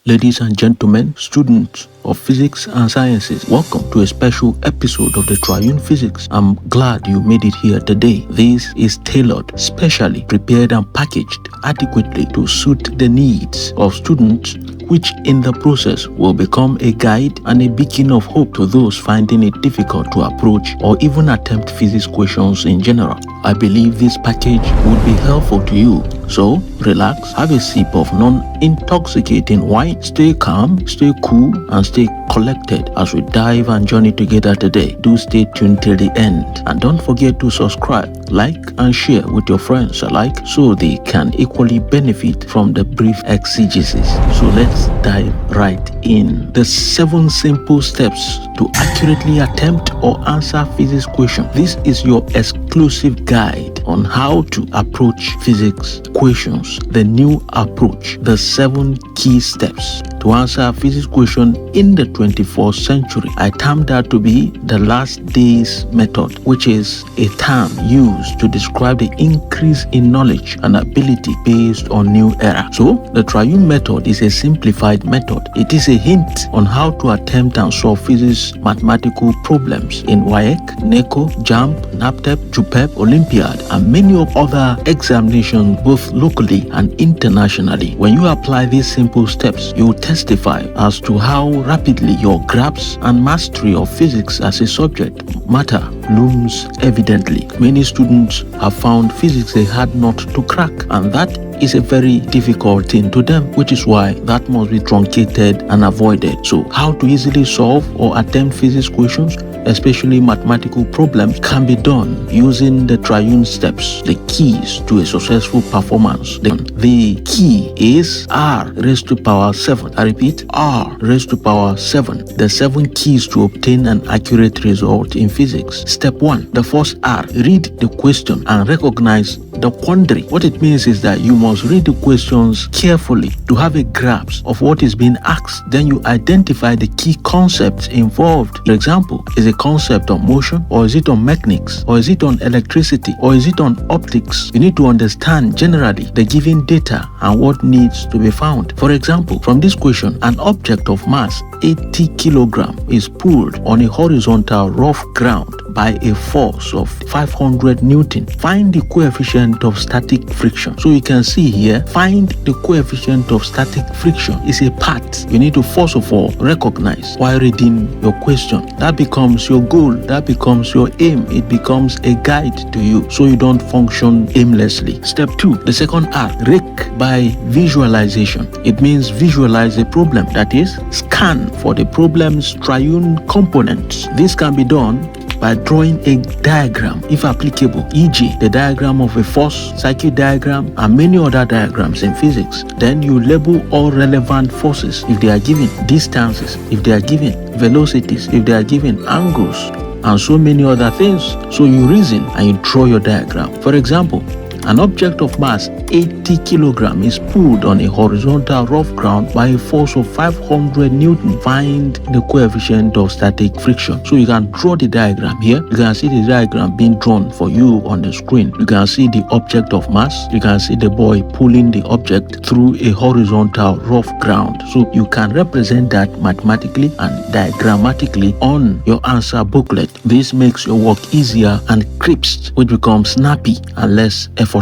Ladies and gentlemen, students of physics and sciences, welcome to a special episode of the Triune Physics. I'm glad you made it here today. This is tailored, specially prepared and packaged adequately to suit the needs of students, which in the process will become a guide and a beacon of hope to those finding it difficult to approach or even attempt physics questions in general. I believe this package would be helpful to you. So, relax, have a sip of non-intoxicating wine, stay calm, stay cool, and stay collected as we dive and journey together today. Do stay tuned till the end. And don't forget to subscribe, like, and share with your friends alike so they can equally benefit from the brief exegesis. So let's dive right in. The 7 simple steps to accurately attempt or answer physics questions. This is your exclusive guide on how to approach physics questions, the new approach, the 7 key steps to answer a physics question in the 21st century. I term that to be the last days method, which is a term used to describe the increase in knowledge and ability based on new era. So, the Triune Method is a simplified method. It is a hint on how to attempt and solve physics mathematical problems in Waec, Neco, Jamb, NABTEB, JUPEB, OLYMPIAD, and many of other examinations both locally and internationally. When you apply these simple steps, you will testify as to how rapidly your grasp and mastery of physics as a subject matter looms evidently. Many students have found physics a hard nut to crack, and that is a very difficult thing to them, which is why that must be truncated and avoided. So, how to easily solve or attempt physics questions, especially mathematical problems, can be done using the Triune steps, the keys to a successful performance. The key is R raised to power 7. I repeat, R raised to power 7. The 7 keys to obtain an accurate result in physics. Step 1. The first R. Read the question and recognize the quandary. What it means is that you must read the questions carefully to have a grasp of what is being asked. Then you identify the key concepts involved. For example, is a concept on motion, or is it on mechanics, or is it on electricity, or is it on optics? You need to understand generally the given data and what needs to be found. For example, from this question, an object of mass 80 kilogram is pulled on a horizontal rough ground by a force of 500 Newton. Find the coefficient of static friction. So you can see here, find the coefficient of static friction is a part you need to first of all recognize while reading your question. That becomes your goal, that becomes your aim, it becomes a guide to you so you don't function aimlessly. Step 2, the second R, Rake by visualization. It means visualize a problem, that is, scan for the problem's triune components. This can be done by drawing a diagram, if applicable, e.g. the diagram of a force, circuit diagram, and many other diagrams in physics. Then you label all relevant forces if they are given, distances if they are given, velocities if they are given, angles, and so many other things. So you reason and you draw your diagram. For example, an object of mass 80 kilogram is pulled on a horizontal rough ground by a force of 500 Newton. Find the coefficient of static friction. So you can draw the diagram here. You can see the diagram being drawn for you on the screen. You can see the object of mass. You can see the boy pulling the object through a horizontal rough ground. So you can represent that mathematically and diagrammatically on your answer booklet. This makes your work easier and crisp, which becomes snappy and less effortless.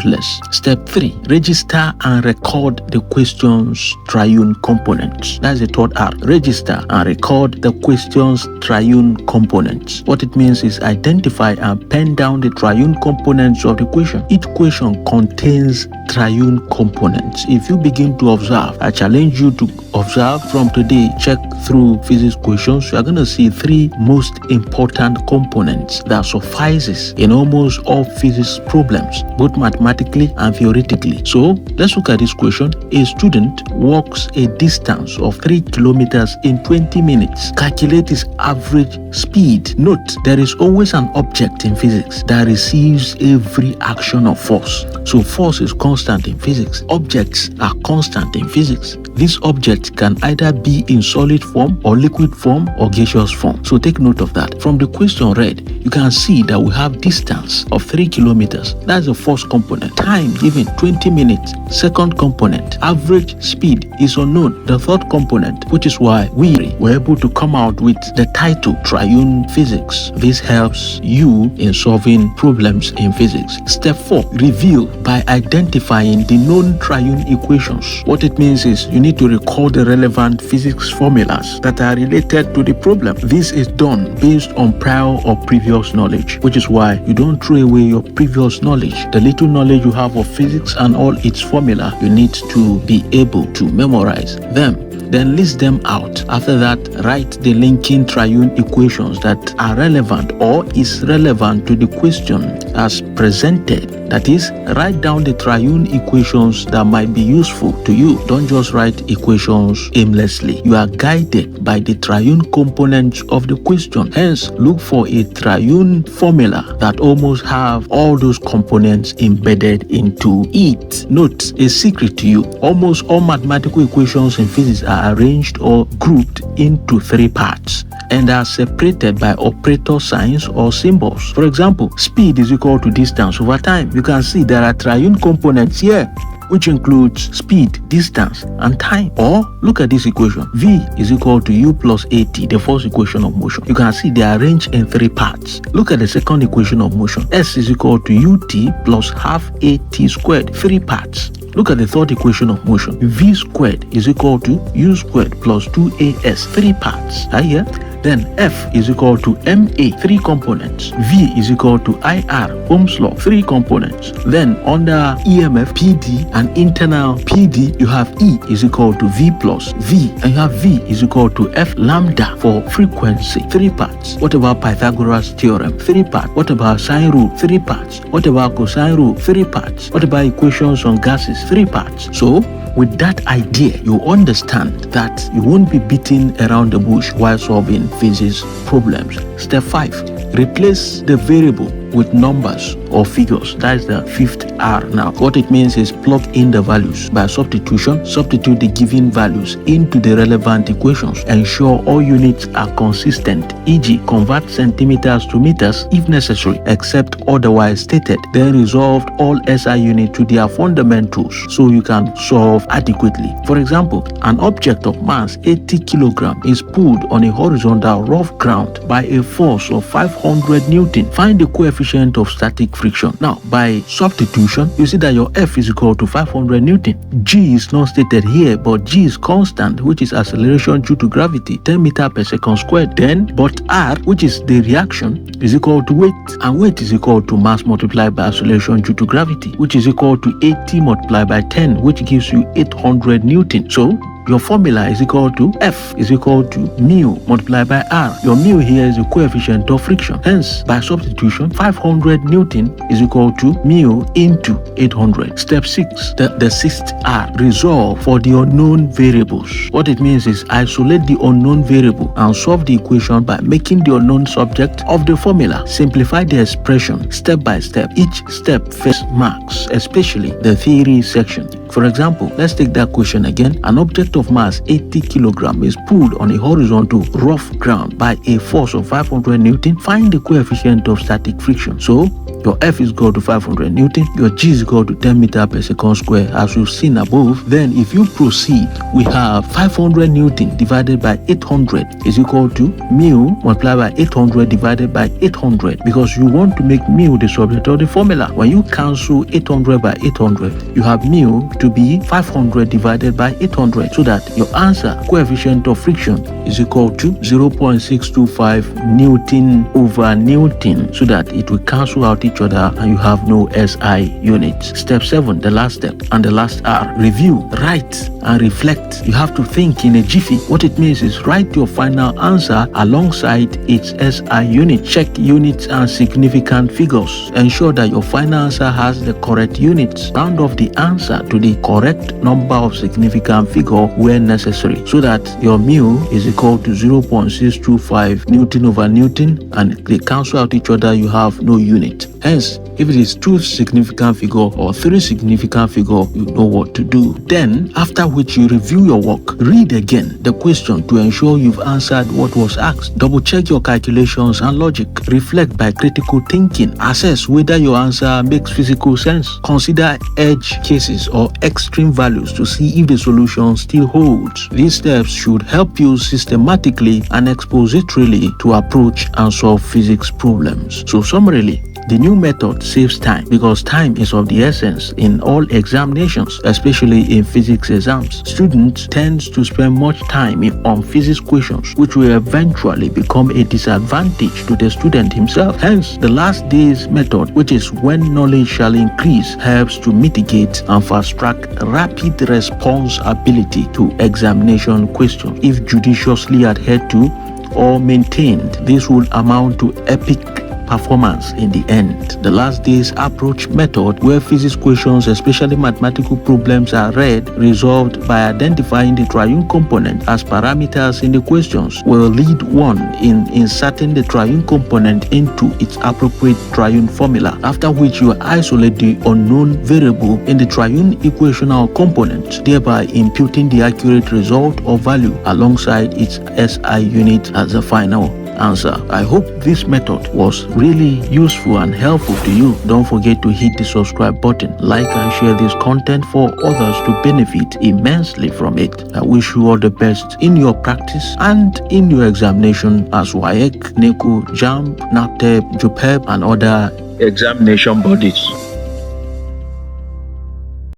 Step 3. Register and record the question's triune components. That's the third R. Register and record the question's triune components. What it means is identify and pen down the triune components of the question. Each question contains triune components. If you begin to observe, I challenge you to observe from today, check through physics questions. You are going to see 3 most important components that suffices in almost all physics problems, both mathematically and theoretically. So let's look at this question. A student walks a distance of 3 kilometers in 20 minutes. Calculate his average speed. Note, there is always an object in physics that receives every action of force. So force is constant in physics. Objects are constant in physics. This object can either be in solid form or liquid form or gaseous form. So take note of that. From the question read, you can see that we have distance of 3 kilometers. That's the first component. Time given 20 minutes. Second component. Average speed is unknown. The third component, which is why we were able to come out with the title Triune Physics. This helps you in solving problems in physics. Step 4. Review by identifying the known triune equations. What it means is you need to recall the relevant physics formulas that are related to the problem. This is done based on prior or previous knowledge, which is why you don't throw away your previous knowledge. The little knowledge you have of physics and all its formula, you need to be able to memorize them. Then list them out. After that, write the linking triune equations that are relevant or is relevant to the question as presented. That is, write down the triune equations that might be useful to you. Don't just write equations aimlessly. You are guided by the triune components of the question. Hence, look for a triune formula that almost have all those components embedded into it. Note, a secret to you. Almost all mathematical equations in physics are arranged or grouped into 3 parts and are separated by operator signs or symbols. For example, speed is equal to distance over time. You can see there are triune components here, which includes speed, distance, and time. Or look at this equation. V is equal to U plus AT, the first equation of motion. You can see they are arranged in 3 parts. Look at the second equation of motion. S is equal to UT plus half AT squared, 3 parts. Look at the third equation of motion. V squared is equal to U squared plus 2AS, 3 parts. Right here. Then F is equal to MA, 3 components. V is equal to IR, Ohm's law, 3 components. Then under EMF, PD, and internal PD, you have E is equal to V plus V, and you have V is equal to F lambda for frequency, 3 parts. What about Pythagoras theorem? 3 parts. What about sine rule? 3 parts. What about cosine rule? 3 parts. What about equations on gases? 3 parts. So, with that idea, you understand that you won't be beating around the bush while solving physics problems. Step 5. Replace the variable with numbers or figures. That is the 5th R now. What it means is plug in the values. By substitution, substitute the given values into the relevant equations. Ensure all units are consistent, e.g. convert centimeters to meters if necessary, except otherwise stated. Then resolve all SI units to their fundamentals so you can solve adequately. For example, an object of mass 80 kg is pulled on a horizontal rough ground by a force of 500 Newton. Find the coefficient of static friction. Now, by substitution, you see that your F is equal to 500 Newton. G is not stated here, but G is constant, which is acceleration due to gravity, 10 meters per second squared. Then, but R, which is the reaction, is equal to weight, and weight is equal to mass multiplied by acceleration due to gravity, which is equal to 80 multiplied by 10, which gives you 800 Newton. So, your formula is equal to F is equal to mu multiplied by R. Your mu here is the coefficient of friction. Hence, by substitution, 500 Newton is equal to mu into 800. Step 6, the 6th R, resolve for the unknown variables. What it means is isolate the unknown variable and solve the equation by making the unknown subject of the formula. Simplify the expression step by step. Each step first marks, especially the theory section. For example, let's take that question again. An object of mass 80 kg is pulled on a horizontal rough ground by a force of 500 Newton. Find the coefficient of static friction. So, your F is equal to 500 Newton, your G is equal to 10 meters per second square, as we've seen above. Then, if you proceed, we have 500 Newton divided by 800 is equal to mu multiplied by 800 divided by 800, because you want to make mu the subject of the formula. When you cancel 800 by 800, you have mu to be 500 divided by 800, so that your answer, coefficient of friction, is equal to 0.625 Newton over Newton, so that it will cancel out each other and you have no SI units. Step 7, the last step and the last R, review, write and reflect. You have to think in a jiffy. What it means is write your final answer alongside its SI unit. Check units and significant figures. Ensure that your final answer has the correct units. Round off the answer to the correct number of significant figure where necessary, so that your mu is equal to 0.625 Newton over Newton, and they cancel out each other, you have no unit. Hence, If it is 2 significant figure or 3 significant figure, you know what to do. Then, after which you review your work, read again the question to ensure you've answered what was asked. Double check your calculations and logic. Reflect by critical thinking. Assess whether your answer makes physical sense. Consider edge cases or extreme values to see if the solution still holds. These steps should help you systematically and expositorily to approach and solve physics problems. So summarily, the new method saves time because time is of the essence in all examinations, especially in physics exams. Students tend to spend much time on physics questions, which will eventually become a disadvantage to the student himself. Hence, the last days method, which is when knowledge shall increase, helps to mitigate and fast-track rapid response ability to examination questions. If judiciously adhered to or maintained, this would amount to epic performance in the end. The last days approach method, where physics questions, especially mathematical problems, are read, resolved by identifying the triune component as parameters in the questions, will lead one in inserting the triune component into its appropriate triune formula, after which you isolate the unknown variable in the triune equational component, thereby imputing the accurate result or value alongside its SI unit as the final answer. I hope this method was really useful and helpful to you. Don't forget to hit the subscribe button, like and share this content for others to benefit immensely from it. I wish you all the best in your practice and in your examination as Waec, Neco, Jamb, NABTEB, JUPEB, and other examination bodies.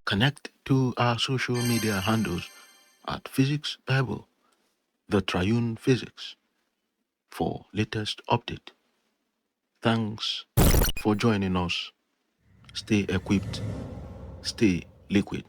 Connect to our social media handles at Physics Bible, the Triune Physics, for latest update. Thanks for joining us. Stay equipped, stay liquid.